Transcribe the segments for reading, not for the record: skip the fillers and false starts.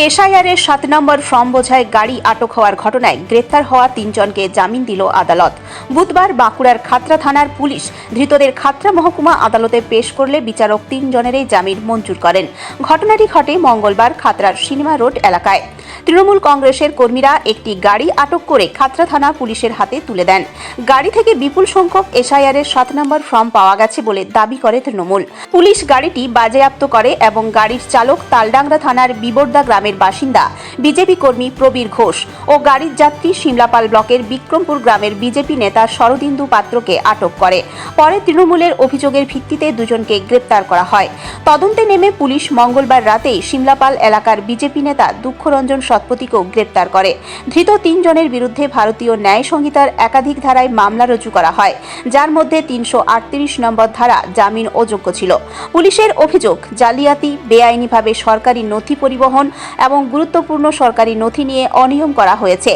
এসআইআরের ৭ নম্বর ফর্ম বোঝাই গাড়ি আটক হওয়ার ঘটনায় গ্রেপ্তার হওয়া ৩ জনকে জামিন দিল আদালত। বুধবার বাঁকুড়ার খাতড়া থানার পুলিশ ধৃতদের খাতড়া মহকুমা আদালতে পেশ করলে বিচারক ৩ জনেরই জামিন মঞ্জুর করেন। ঘটনাটি ঘটে মঙ্গলবার খাতড়ার সিনেমা রোড এলাকায়। তৃণমূল কংগ্রেসের কর্মীরা একটি গাড়ি আটক করে খাতড়া থানা পুলিশের হাতে তুলে দেন। গাড়ি থেকে বিপুল সংখ্যক এসআইআরের ৭ নম্বর ফর্ম পাওয়া গেছে বলে দাবি করে তৃণমূল। পুলিশ গাড়িটি বাজেয়াপ্ত করে এবং গাড়ির চালক তালডাংরা থানার বিবর্দা গ্রামের বাসিন্দা বিজেপি কর্মী প্রবীর ঘোষ ও গাড়ির যাত্রী সিমলাপাল ব্লকের বিক্রমপুর গ্রামের বিজেপি নেতা শরদিন্দু পাত্রকে আটক করে। পরে তৃণমূলের অভিযোগের ভিত্তিতে দুজনকে গ্রেপ্তার করা হয়। তদন্তে নেমে পুলিশ মঙ্গলবার রাতেই সিমলাপাল এলাকার বিজেপি নেতা দুঃখরঞ্জন সৎপতিকেও গ্রেপ্তার করে। ধৃত ৩ জনের বিরুদ্ধে ভারতীয় ন্যায় সংহিতার একাধিক ধারায় মামলা রুজু করা হয়, যার মধ্যে ৩৩৮ নম্বর ধারা জামিন অযোগ্য ছিল। পুলিশের অভিযোগ, জালিয়াতি, বেআইনিভাবে সরকারি নথি পরিবহন এবং গুরুত্বপূর্ণ সরকারি নথি নিয়ে অনিয়ম করা হয়েছে।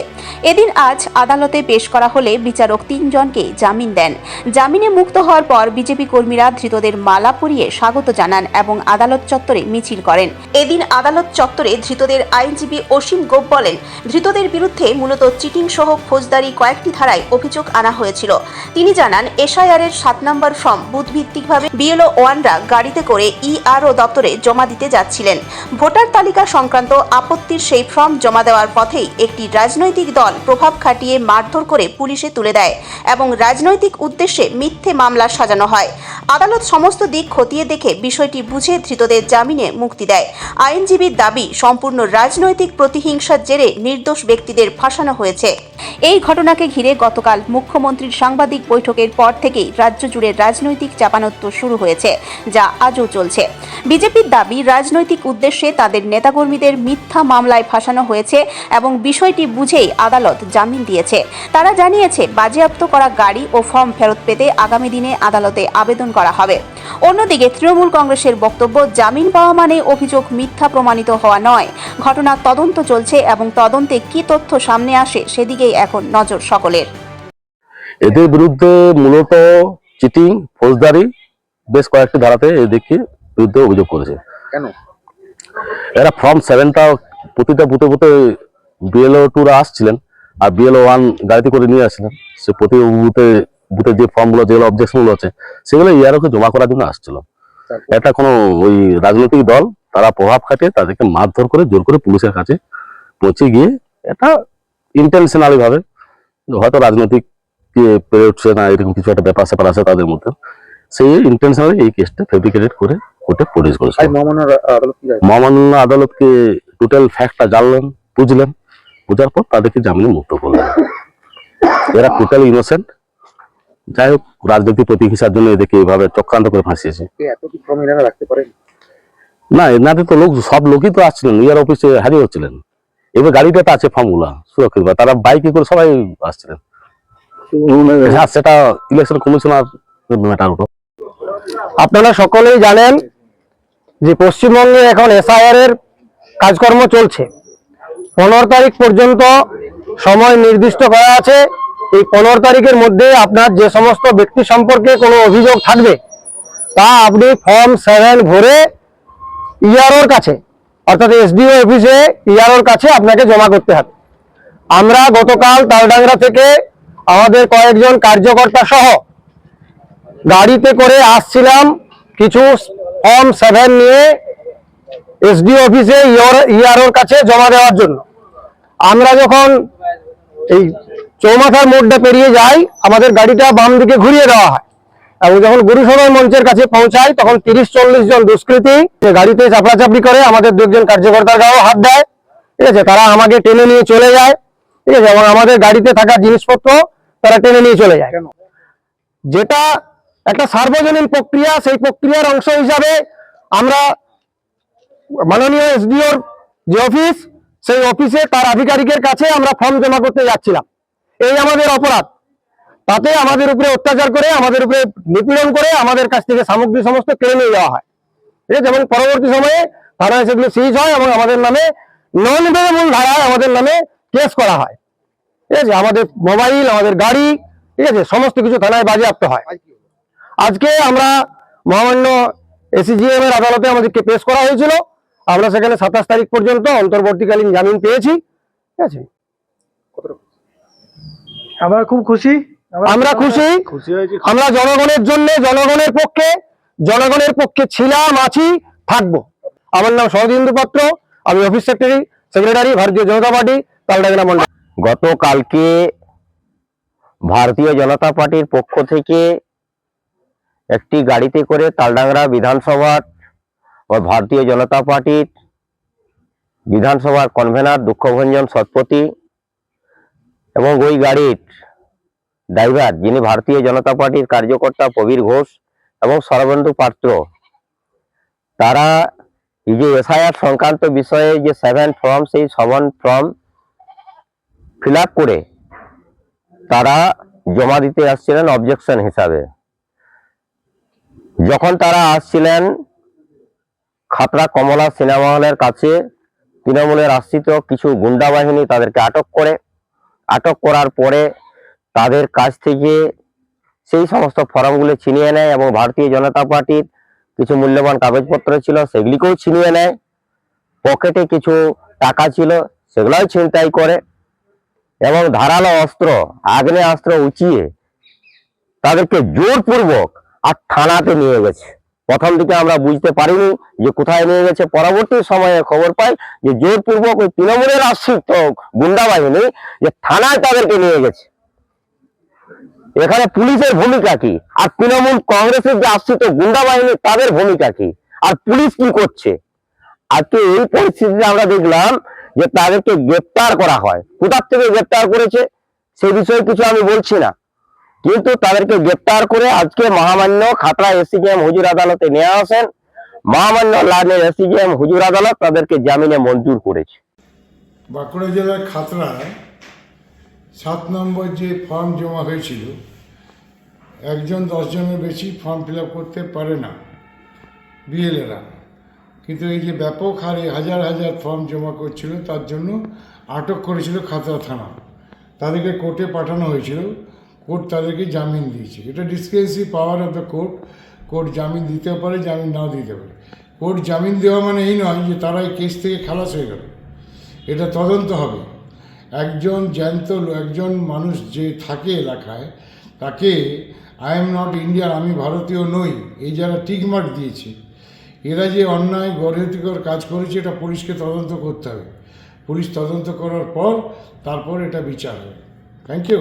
এদিন আজ আদালতে পেশ করা হলে বিচারক ৩ জনকে জামিন দেন। জামিনে মুক্ত হওয়ার পর বিজেপি কর্মীরা ধৃতদের মালা পরিয়ে স্বাগত জানান এবং আদালত চত্বরে মিছিল করেন। এদিন আদালত চত্বরে ধৃতদের আইনজীবী অসীম গোপ বলেন, ধৃতদের বিরুদ্ধে মূলত চিটিং সহ ফৌজদারি কয়েকটি ধারায় অভিযোগ আনা হয়েছিল। তিনি জানান, এসআইআরের ৭ নম্বর ফর্ম বুথভিত্তিকভাবে বিএলও ওয়ানরা গাড়িতে করে ইআরও দপ্তরে জমা দিতে যাচ্ছিলেন। ভোটার তালিকা সংক্রান্ত আপত্তির সেই ফর্ম জমা দেওয়ার পথেই একটি রাজনৈতিক দল প্রভাব খাটিয়ে মারধর করে পুলিশে তুলে দেয় এবং রাজনৈতিক উদ্দেশ্যে মিথ্যে মামলা সাজানো হয়। আদালত সমস্ত দিক খতিয়ে দেখে বিষয়টি বুঝে ধৃতদের জামিনে মুক্তি দেয়। আইনজীবীর দাবি, সম্পূর্ণ রাজনৈতিক প্রতিহিংসার জেরে নির্দোষ ব্যক্তিদের ফাঁসানো হয়েছে। এই ঘটনাকে ঘিরে গতকাল মুখ্যমন্ত্রীর সাংবাদিক বৈঠকের পর থেকেই রাজ্য জুড়ে রাজনৈতিক চাপানোত্তর শুরু হয়েছে, যা আজও চলছে। বিজেপির দাবি, রাজনৈতিক উদ্দেশ্যে তাদের নেতাকর্মীদের মিথ্যা মামলায় ফাঁসানো হয়েছে এবং বিষয়টি বুঝেই আদালত জামিন দিয়েছে। তারা জানিয়েছে, বাজেয়াপ্ত করা গাড়ি ও ফর্ম ফেরত পেতে আগামী দিনে আদালতে আবেদন করা হবে। অন্যদিকে তৃণমূল কংগ্রেসের বক্তব্য, জামিন পাওয়া মানে অভিযোগ মিথ্যা প্রমাণিত হওয়া নয়। ঘটনার তদন্ত চলছে এবং তদন্তে কি তথ্য সামনে আসে সেদিকেই এখন নজর সকলের। এদের বিরুদ্ধে মূলত চিটিং, ফৌজদারি বেশ কয়েকটি ধারাতে এদেরকে বিরুদ্ধে অভিযোগ করেছে। কেন? এরা ফর্ম 7টা প্রতিটা বুথে বুথে বিএলও 2রা আসছিলেন আর বিএলও 1 গাড়িতে করে নিয়ে আসছিলেন। সে প্রতি বুথে বুথে যে ফর্মগুলো, যেগুলো অবজেকশনগুলো আছে, সেগুলো ইয়ারওকে জমা করার জন্য আসছিল। এটা কোনো ওই রাজনৈতিক দল, তারা প্রভাব খাটিয়ে তাদেরকে মারধর করে জোর করে পুলিশের কাছে পৌঁছে গিয়ে এটা ইন্টেনশনালি ভাবে হয়তো রাজনৈতিক পেরে উঠছে না, এরকম কিছু একটা ব্যাপার স্যাপার আছে তাদের মধ্যে, সেই ইন্টেনশনালি এই কেসটা ফেব্রিকেটেড করে কোর্টে প্রডিউস করেছে। মহামান্য আদালতকে টোটাল ফ্যাক্টটা জানলেন, বুঝলেন, বোঝার পর তাদেরকে জামিনে মুক্ত করলেন। এরা টোটাল ইনোসেন্ট। যাই হোক, রাজনৈতিক প্রতিহিংসার জন্য এদেরকে এইভাবে চক্রান্ত করে ফাঁসিয়েছে। না, এনাদের তো লোক, সব লোকই তো আসছিলেন, ইয়ার অফিসে হারিয়ে হচ্ছিলেন। এবার গাড়িটাতে আছে ফর্মগুলা সুরক্ষিত, তারা বাইকে করে সবাই আসছিলেন। হ্যাঁ, সেটা ইলেকশন কমিশনার ম্যাটার হতো। আপনারা সকলেই জানেন যে পশ্চিমবঙ্গে এখন এসআইআর এর কাজকর্ম চলছে। 15 তারিখ পর্যন্ত সময় নির্দিষ্ট করা আছে। এই 15 তারিখের মধ্যে আপনার যে সমস্ত ব্যক্তি সম্পর্কে কোনো অভিযোগ থাকবে তা আপনি ফর্ম 7 ভরে ইআরওর কাছে, অর্থাৎ এসডিও অফিসে ইআরওর কাছে আপনাকে জমা করতে হবে। আমরা গতকাল তালডাংরা থেকে আমাদের কয়েকজন কার্যকর্তা সহ গাড়িতে করে আসছিলাম কিছু ফর্ম 7 নিয়ে এসডিও অফিসে ইআরওর কাছে জমা দেওয়ার জন্য। আমরা যখন এই চৌমাথার মোড়টা পেরিয়ে যাই, আমাদের গাড়িটা বাম দিকে ঘুরিয়ে দেওয়া হয় এবং যখন গুরুসভার মঞ্চের কাছে পৌঁছাই তখন 30-40 জন দুষ্কৃতী গাড়িতে চাপড়াচাপড়ি করে আমাদের 2 কার্যকর্তার গায়েও হাত দেয়। ঠিক আছে, তারা আমাকে টেনে নিয়ে চলে যায়। ঠিক আছে, এবং আমাদের গাড়িতে থাকা জিনিসপত্র তারা টেনে নিয়ে চলে যায়। যেটা একটা সার্বজনীন প্রক্রিয়া, সেই প্রক্রিয়ার অংশ হিসাবে আমরা মাননীয় এসডিওর যে অফিস, সেই অফিসে তার আধিকারিকের কাছে আমরা ফর্ম জমা করতে যাচ্ছিলাম। এই আমাদের অপরাধ। তাতে আমাদের উপরে অত্যাচার করে, আমাদের উপরে নিপীড়ন করে, আমাদের কাছ থেকে সামগ্রী সমস্ত কেড়ে নিয়ে যাওয়া হয়। ঠিক আছে, এবং পরবর্তী সময়ে থানায় সেগুলো সিজ হয় এবং আমাদের নামে নন বেলেবল ধারায় আমাদের নামে কেস করা হয়। ঠিক আছে, আমাদের মোবাইল, আমাদের গাড়ি, ঠিক আছে, সমস্ত কিছু থানায় বাজেয়াপ্ত হয়। আজকে আমরা মহামান্য এসিজিএম এর আদালতে আমাদেরকে পেশ করা হয়েছিল। আমরা সেখানে 27 তারিখ পর্যন্ত অন্তর্বর্তীকালীন জামিন পেয়েছি। ঠিক আছে, আমরা খুব খুশি। আমরা খুশি। আমরা জনগণের জন্য, জনগণের পক্ষে ছিলাম, আছি, থাকবো। আমার নাম শরদিন্দু পাত্র, আমি অফিস সেক্রেটারি ভারতীয় জনতা পার্টি তালডাংরা মন্ডল। গতকালকে ভারতীয় জনতা পার্টির পক্ষ থেকে একটি গাড়িতে করে তালডাংরা বিধানসভার ও ভারতীয় জনতা পার্টির বিধানসভার কনভেনার দুঃখভঞ্জন শতপথী এবং ওই গাড়ির ড্রাইভার যিনি ভারতীয় জনতা পার্টির কার্যকর্তা প্রবীর ঘোষ এবং শরবেন্দু পাত্র, তারা এই যে এসআইআর সংক্রান্ত বিষয়ে যে 7 ফর্ম, সেই 7 ফর্ম ফিল আপ করে তারা জমা দিতে আসছিলেন অবজেকশন হিসাবে। যখন তারা আসছিলেন খাতড়া কমলা সিনেমা হলের কাছে, তৃণমূলের আশ্রিত কিছু গুন্ডা বাহিনী তাদেরকে আটক করার পরে তাদের কাছ থেকে সেই সমস্ত ফর্মগুলো ছিনিয়ে নেয় এবং ভারতীয় জনতা পার্টির কিছু মূল্যবান কাগজপত্র ছিল সেগুলিকেও ছিনিয়ে নেয়। পকেটে কিছু টাকা ছিল সেগুলোও ছিনতাই করে এবং ধারালো অস্ত্র, আগ্নেয়াস্ত্র উঁচিয়ে তাদেরকে জোরপূর্বক আর থানাতে নিয়ে গেছে। প্রথম দিকে আমরা বুঝতে পারিনি যে কোথায় নিয়ে গেছে, পরবর্তী সময়ে খবর পাই যে জোরপূর্বক ওই তৃণমূলের আশ্রিত গুন্ডা বাহিনী যে থানায় তাদেরকে নিয়ে গেছে। এখানে পুলিশের ভূমিকা কি, আর তৃণমূল কংগ্রেসের যে আশ্রিত গুন্ডা বাহিনী তাদের ভূমিকা কি, আর পুলিশ কি করছে? আজকে এই পরিস্থিতিতে আমরা দেখলাম যে তাদেরকে গ্রেপ্তার করা হয়। কোথার থেকে গ্রেপ্তার করেছে সেই বিষয়ে কিছু আমি বলছি না, কিন্তু তাদেরকে গ্রেপ্তার করে আজকে মহামান্য খাতড়া এসিজিএম হুজুর আদালতে নিয়ে আসেন। মহামান্য লাডের এসিজিএম হুজুর আদালত তাদেরকে জামিনে মঞ্জুর করেছে। বাঁকুড়া জেলার খাতড়ায় 7 নম্বর যে ফর্ম জমা হয়েছিল, 10 জনের বেশি ফর্ম ফিল আপ করতে পারে না বিএলএরা, কিন্তু এই যে ব্যাপক হারে হাজার হাজার ফর্ম জমা করছিল তার জন্য আটক করেছিল খাতড়া থানা। তাদেরকে কোর্টে পাঠানো হয়েছিল, কোর্ট তাদেরকে জামিন দিয়েছে। এটা discretionary power of the court. Court জামিন দিতেও পারে, জামিন নাও দিতে পারে। কোর্ট জামিন দেওয়া মানে এই নয় যে তারা এই কেস থেকে খালাস হয়ে গেল। এটা তদন্ত হবে। একজন মানুষ যে থাকে এলাকায়, তাকে আই এম নট ইন্ডিয়ান, আমি ভারতীয় নই, এই যারা টিকমার্ক দিয়েছে, এরা যে অন্যায় গর্হিতকর কাজ করেছে এটা পুলিশকে তদন্ত করতে হবে। পুলিশ তদন্ত করার পর তারপর এটা বিচার হবে। Thank you.